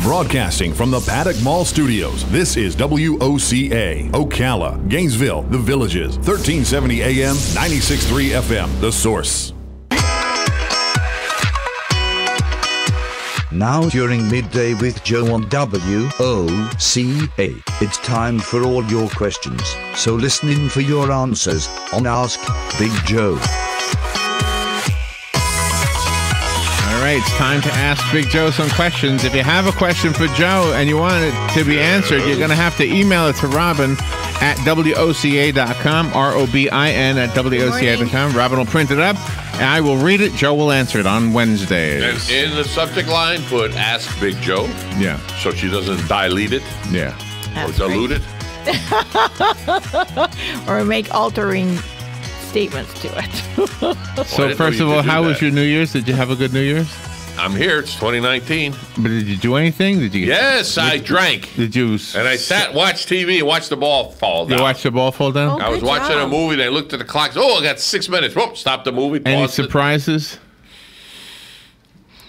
Broadcasting from the Paddock Mall Studios, this is WOCA, Ocala, Gainesville, The Villages, 1370 AM, 96.3 FM, The Source. Now during midday with Joe on WOCA, it's time for all your questions, so listen in for your answers on Ask Big Joe. All right, it's time to ask Big Joe some questions. If you have a question for Joe and you want it to be answered, you're going to have to email it to Robin at WOCA.com, ROBIN at WOCA.com. Robin will print it up, and I will read it. Joe will answer it on Wednesdays. And in the subject line, put Ask Big Joe. Yeah. So she doesn't dilute it. Yeah. Or dilute it. Or make altering statements to it. So first of all, how was your New Year's? Did you have a good New Year's? I'm here. It's 2019. But did you do anything? Did you? Yes, I drank. Did you? And I watched TV and watched the ball fall down. You watched the ball fall down? Oh, I was good watching job. a movie and I looked at the clock. Oh, I got 6 minutes. Whoop, stop the movie. Any paused it. surprises?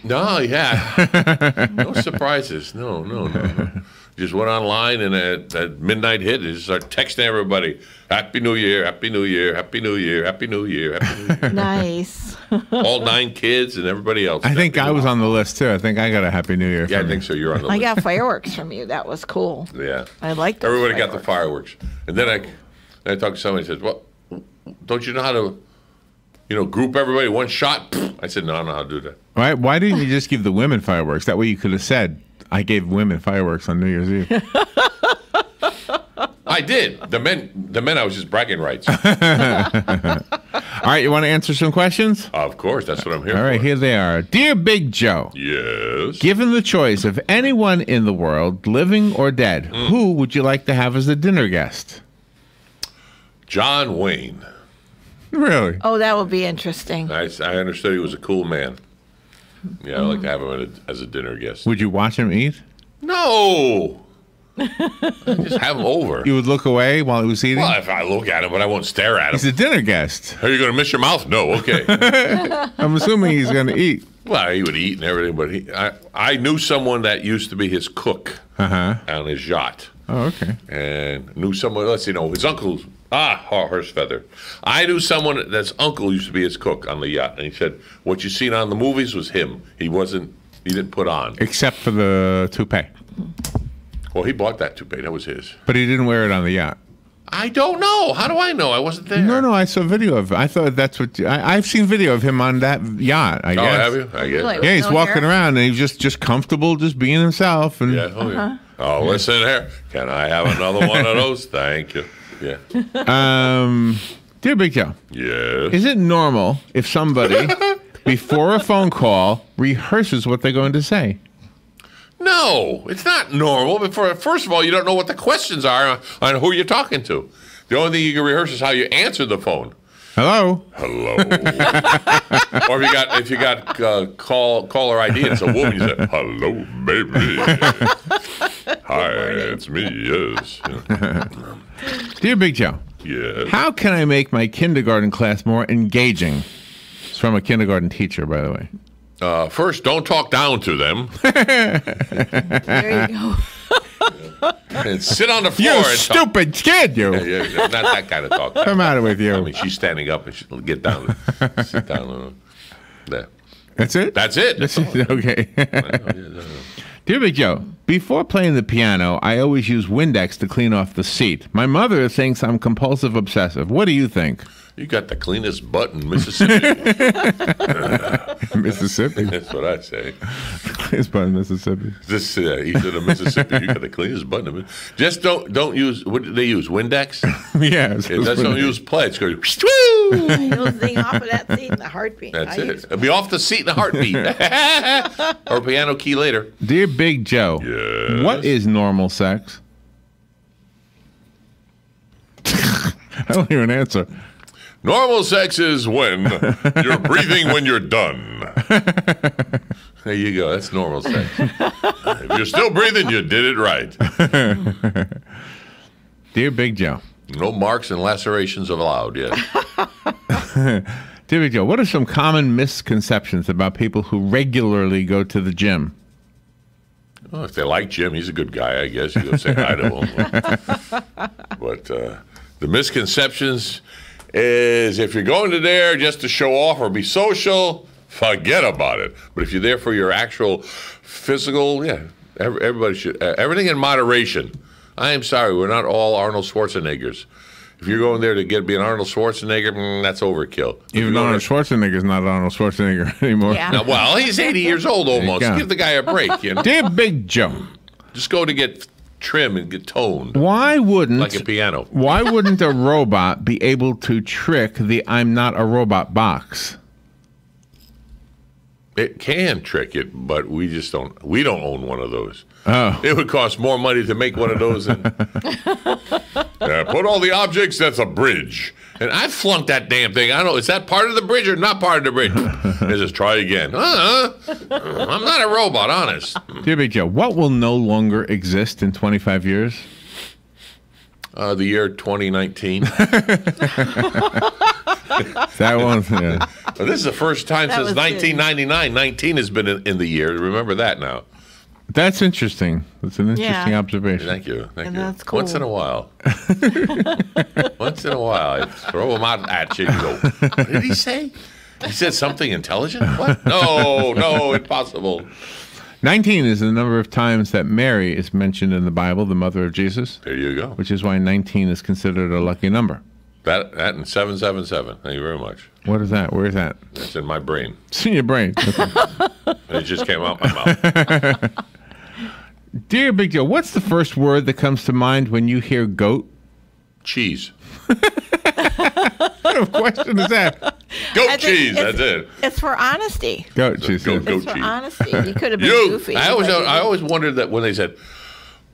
No, yeah. No surprises. No. Just went online and at midnight hit, just started texting everybody, Happy New Year, Happy New Year, Happy New Year, Happy New Year, Happy New Year. Nice. All 9 kids and everybody else. I think I was on the list, too. I think I got a Happy New Year. Yeah, I from think you. so. You're on the I list. got fireworks from you. That was cool. Yeah. I liked those Everybody got the fireworks. And then I talked to somebody and said, well, don't you know how to, group everybody one shot? I said, no, I don't know how to do that. Right? Why didn't you just give the women fireworks? That way you could have said, I gave women fireworks on New Year's Eve. I did. The men I was just bragging rights. All right, you want to answer some questions? Of course, that's what I'm here for. All right, here they are. Dear Big Joe, Yes. given the choice of anyone in the world, living or dead, who would you like to have as a dinner guest? John Wayne. Really? Oh, that would be interesting. I understood he was a cool man. Yeah, I'd like to have him as a dinner guest. Would you watch him eat? No. Just have him over. You would look away while he was eating? Well, if I look at him, but I won't stare at him. He's a dinner guest. Are you going to miss your mouth? No, okay. I'm assuming he's going to eat. Well, he would eat and everything, but I knew someone that used to be his cook on his yacht. Oh, okay. And knew someone, his uncle, horse feather. I knew someone that's uncle used to be his cook on the yacht. And he said, what you seen on the movies was him. He didn't put on. Except for the toupee. Well, he bought that toupee. That was his. But he didn't wear it on the yacht. I don't know. How do I know? I wasn't there. No, I saw video of it. I thought that's what I've seen video of him on that yacht. I guess. Oh, have you? I guess. Really? Yeah, he's No walking hair? around and he's just comfortable, just being himself. And Yeah. Oh, yeah. Oh, listen here. Can I have another one of those? Thank you. Yeah. Dear Big Joe, Yes. is it normal if somebody before a phone call rehearses what they're going to say? No, it's not normal. But first of all, you don't know what the questions are on who you're talking to. The only thing you can rehearse is how you answer the phone. Hello. Hello. Or if you got caller ID and it's a woman, you say, hello, baby. Hi, it's me, yes. Dear Big Joe, Yes. how can I make my kindergarten class more engaging? It's from a kindergarten teacher, by the way. First, don't talk down to them. There you go. And sit on the floor You and talk. stupid kid, you. Yeah, not that kind of talk. What's the matter with you? I mean, she's standing up and she'll get down. Sit down. There. That's it? That's it. That's it? Okay. Dear Big Joe, before playing the piano, I always use Windex to clean off the seat. My mother thinks I'm compulsive obsessive. What do you think? You got the cleanest butt in Mississippi. Mississippi? That's what I say. Cleanest butt in Mississippi. This east of the Mississippi, you got the cleanest butt in the Just don't use, what do they use, Windex? Yeah. Don't use plates. Go, You'll sing off of that seat in the heartbeat. that's it. It'll be off the seat in a heartbeat. Or piano key later. Dear Big Joe, Yes. what is normal sex? I don't hear an answer. Normal sex is when you're breathing when you're done. There you go. That's normal sex. If you're still breathing, you did it right. Dear Big Joe. No marks and lacerations allowed yet. Dear Big Joe, what are some common misconceptions about people who regularly go to the gym? Well, if they like Jim, he's a good guy, I guess. You go say hi to him. But the misconceptions is if you're going to there just to show off or be social, forget about it. But if you're there for your actual physical, everybody should. Everything in moderation. I am sorry, we're not all Arnold Schwarzeneggers. If you're going there to be an Arnold Schwarzenegger, that's overkill. Even Arnold Schwarzenegger's not Arnold Schwarzenegger anymore. Yeah. Now, well, he's 80 years old almost. Give the guy a break. You know? Dear Big Joe. Just go to get trim and get toned. Why wouldn't Like a piano. Why wouldn't a robot be able to trick the "I'm not a robot" box? It can trick it, but we just don't. We don't own one of those. Oh. It would cost more money to make one of those. And put all the objects. That's a bridge, and I flunked that damn thing. I don't know. Is that part of the bridge or not part of the bridge? Let's just try again. I'm not a robot, honest. Dear Big Joe, what will no longer exist in 25 years? The year 2019. That one. Yeah. This is the first time That since was good. 1999. 19 has been in the year. Remember that now. That's interesting. That's an interesting Yeah. observation. Thank you. Thank And you. that's cool. Once in a while. Once in a while, I throw them out at you and you go, what did he say? He said something intelligent? What? No, impossible. 19 is the number of times that Mary is mentioned in the Bible, the mother of Jesus, There you go. which is why 19 is considered a lucky number. That and 777. Thank you very much. What is that? Where is that? That's in my brain. It's in your brain. It just came out my mouth. Dear Big Joe, what's the first word that comes to mind when you hear goat? Cheese. What kind of question is that? Goat I think cheese. it's- That's it. It's for honesty. Goat, she Goat, says. goat. It's for cheese. honesty. You could have been You. goofy. I but you always wondered that when they said,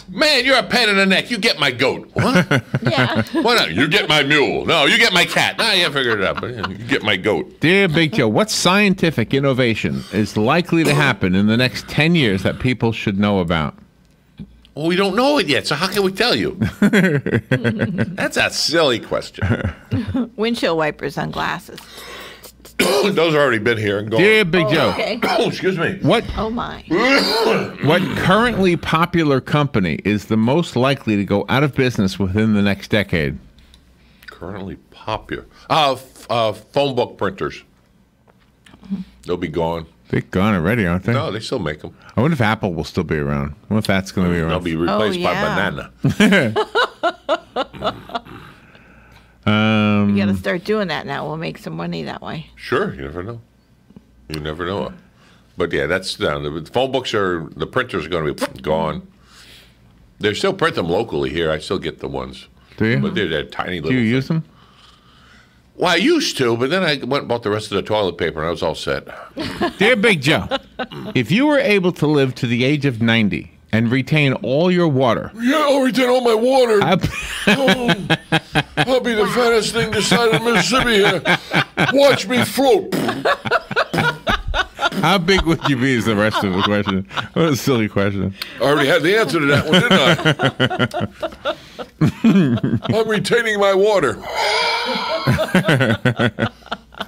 "Man, you're a pain in the neck. You get my goat." What? didn't. Yeah. Why not? You get my mule. No, you get my cat. No, you figured it out. But you get my goat. Dear Big Joe, what scientific innovation is likely to happen in the next 10 years that people should know about? Well, we don't know it yet, so how can we tell you? That's a silly question. Windshield wipers on glasses. Those have already been here and gone. Dear Big Joe, Okay. Oh, excuse me. what Oh my. what currently popular company is the most likely to go out of business within the next decade? Currently popular. Phone book printers. They'll be gone. They're gone already, aren't they? No, they still make them. I wonder if Apple will still be around. I wonder if that's going to be They'll around. be replaced by yeah. banana. You got to start doing that now. We'll make some money that way. Sure, you never know. You never know. But yeah, that's down. The phone books the printers are going to be gone. They still print them locally here. I still get the ones. Do you? But they're tiny little. Do you use them? Well, I used to, but then I went and bought the rest of the toilet paper, and I was all set. Dear Big Joe, if you were able to live to the age of 90 and retain all your water, Yeah, I'll retain all my water. how, I'll be the fattest thing this side of Mississippi here. Watch me float. how big would you be is the rest of the question. What a silly question. I already had the answer to that one, didn't I? I'm retaining my water.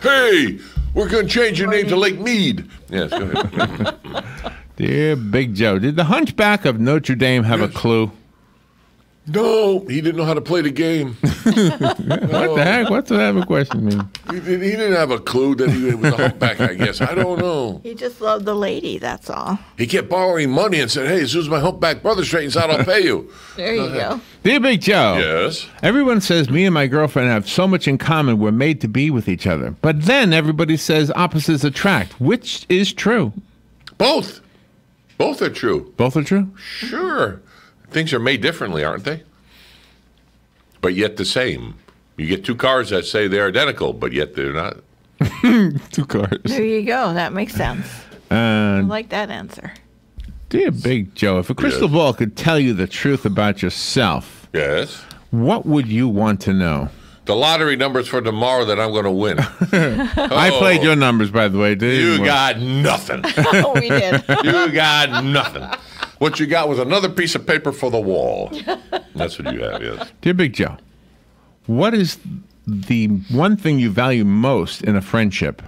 Hey, we're going to change your name to Lake Mead. Yes, go ahead. Dear Big Joe, did the Hunchback of Notre Dame have a clue? No, he didn't know how to play the game. What the heck? What's that have a question mean? He didn't have a clue that he was a humpback, I guess. I don't know. He just loved the lady, that's all. He kept borrowing money and said, hey, as soon as my humpback brother straightens out, I'll pay you. There you go. Dear Big Joe, Yes. everyone says me and my girlfriend have so much in common, we're made to be with each other. But then everybody says opposites attract. Which is true? Both. Both are true. Both are true? Sure. Things are made differently, aren't they? But yet the same. You get two cars that say they're identical, but yet they're not. 2 cars. There you go. That makes sense. I like that answer. Dear Big Joe, if a crystal ball could tell you the truth about yourself, Yes. what would you want to know? The lottery numbers for tomorrow that I'm going to win. I played your numbers, by the way. Did You got nothing. Oh, we did. You got nothing. What you got was another piece of paper for the wall. That's what you have, yes. Dear Big Joe, what is the one thing you value most in a friendship?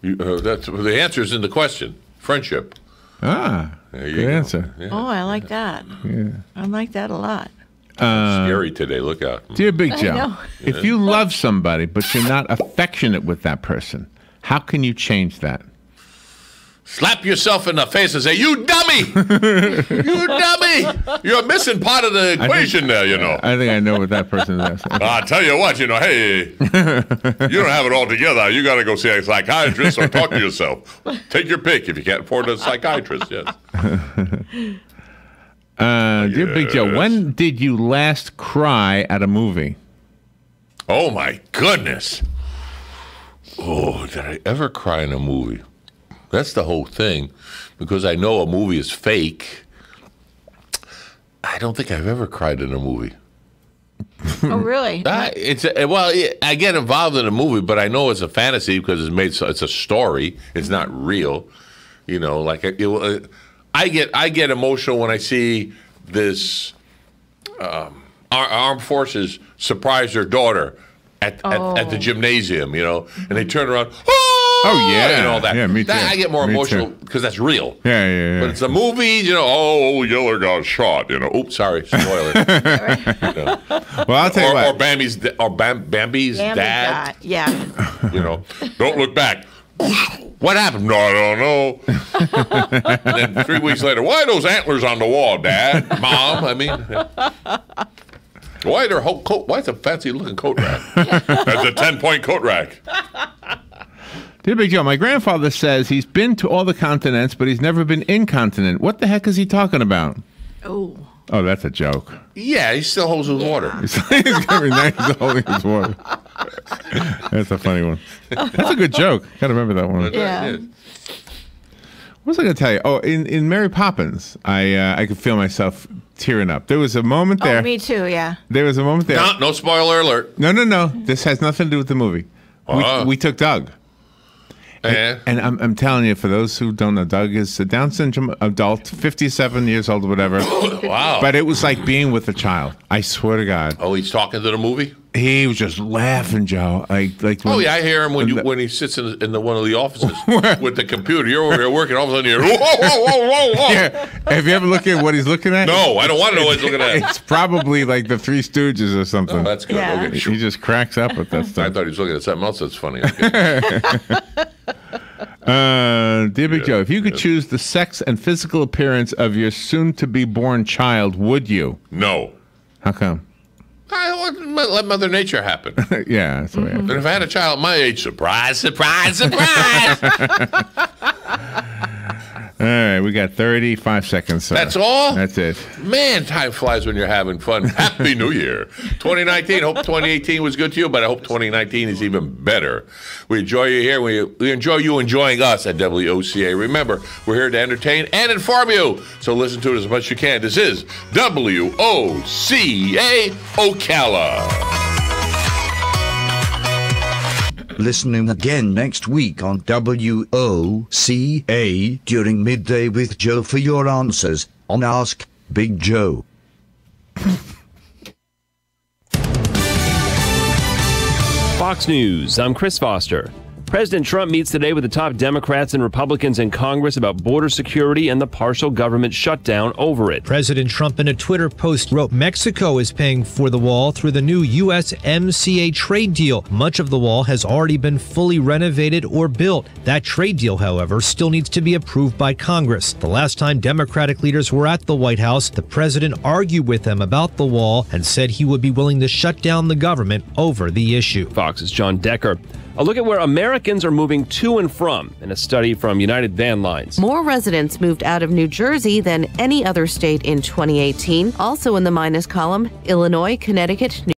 That's the answer is in the question. Friendship. There good answer. Yeah. Oh, I like that. Yeah. I like that a lot. Scary today. Look out. Dear Big Joe, know. if you love somebody but you're not affectionate with that person, how can you change that? Slap yourself in the face and say, "You dummy! You dummy! You're missing part of the equation there, you know." I think I know what that person is asking. I'll tell you what, hey, you don't have it all together. You got to go see a psychiatrist or talk to yourself. Take your pick if you can't afford a psychiatrist, yes. Dear Big Joe, when did you last cry at a movie? Oh, my goodness. Oh, did I ever cry in a movie? That's the whole thing. Because I know a movie is fake, I don't think I've ever cried in a movie. Oh, really? I get involved in a movie, but I know it's a fantasy because it's a story. It's not real. You know, like I get emotional when I see this armed forces surprise their daughter at the gymnasium, you know, and they turn around, Oh, yeah. and all that. Yeah, me too. I get more Me emotional too. because that's real. Yeah. But it's a movie, you know, Yeller got shot, you know. Oops, sorry, spoiler. You know. Well, I'll tell you what. Or Bambi's dad. Yeah. You know, don't look back. What happened? No, I don't know. And then 3 weeks later, why are those antlers on the wall, Dad? Mom, I mean. Why their whole coat? Why is a fancy looking coat rack? That's a 10-point coat rack. Dear Big Joe, my grandfather says he's been to all the continents, but he's never been incontinent. What the heck is he talking about? Oh. Oh, that's a joke. Yeah, he still holds his water. He's very nice holding his water. That's a funny one. That's a good joke. Gotta remember that one. Yeah. What was I going to tell you? Oh, in Mary Poppins, I could feel myself tearing up. There was a moment there. Oh, me too, yeah. There was a moment there. No spoiler alert. No. This has nothing to do with the movie. We took Doug. And I'm telling you, for those who don't know, Doug is a Down syndrome adult, 57 years old, whatever. Wow. But it was like being with a child. I swear to God. Oh, he's talking to the movie? He was just laughing, Joe. Like when, Oh, yeah, I hear him when he sits in one of the offices with the computer. You're over here working, all of a sudden you're, whoa. Yeah. Have you ever looked at what he's looking at? No, I don't want to know what he's looking at. It's probably like the Three Stooges or something. Oh, that's good. Yeah. Okay. He just cracks up with that I stuff. thought he was looking at something else that's funny. Okay. Dear Big Joe, if you could choose the sex and physical appearance of your soon-to-be-born child, would you? No. How come? I want to let Mother Nature happen. Yeah, that's the way I And if I had a child my age, surprise, surprise, surprise. All right, we got 35 seconds. Sir. That's all? That's it. Man, time flies when you're having fun. Happy New Year. 2019, hope 2018 was good to you, but I hope 2019 is even better. We enjoy you here. We enjoy you enjoying us at WOCA. Remember, we're here to entertain and inform you, so listen to it as much as you can. This is WOCA Ocala. Listening again next week on WOCA during midday with Joe for your answers on Ask Big Joe. Fox News, I'm Chris Foster. President Trump meets today with the top Democrats and Republicans in Congress about border security and the partial government shutdown over it. President Trump in a Twitter post wrote Mexico is paying for the wall through the new USMCA trade deal. Much of the wall has already been fully renovated or built. That trade deal, however, still needs to be approved by Congress. The last time Democratic leaders were at the White House, the president argued with them about the wall and said he would be willing to shut down the government over the issue. Fox's John Decker. A look at where Americans are moving to and from in a study from United Van Lines. More residents moved out of New Jersey than any other state in 2018. Also in the minus column, Illinois, Connecticut,